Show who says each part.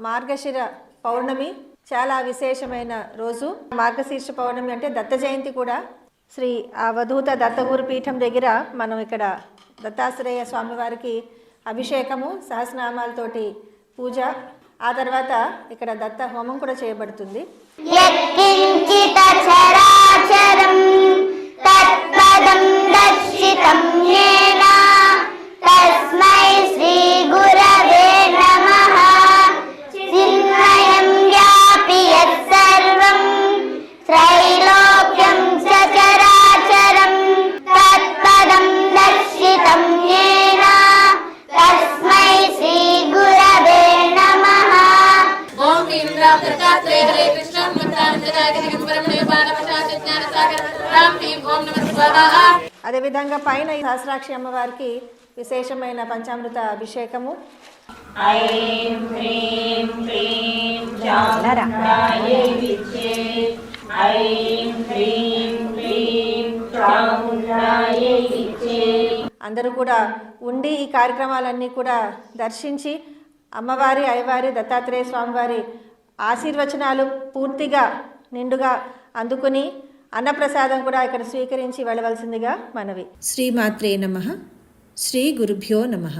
Speaker 1: మార్గశిర పౌర్ణమి చాలా విశేషమైన రోజు. మార్గశీర్ష పౌర్ణమి అంటే దత్త జయంతి కూడా. శ్రీ అవధూత దత్తగురు పీఠం దగ్గర మనం ఇక్కడ దత్తాత్రేయ స్వామివారికి అభిషేకము సహస్రనామాలతోటి పూజ, ఆ తర్వాత ఇక్కడ దత్త హోమం కూడా చేయబడుతుంది. అదేవిధంగా పైన సహస్రాక్షి అమ్మవారికి విశేషమైన పంచామృత అభిషేకము. అందరూ కూడా ఉండి ఈ కార్యక్రమాలన్నీ కూడా దర్శించి అమ్మవారి అయ్యవారి దత్తాత్రేయ స్వామివారి ఆశీర్వచనాలు పూర్తిగా నిండుగా అందుకుని అన్నప్రసాదం కూడా ఇక్కడ స్వీకరించి వెళ్ళవలసిందిగా మనవి. శ్రీమాత్రే నమః. శ్రీ గురుభ్యో నమః.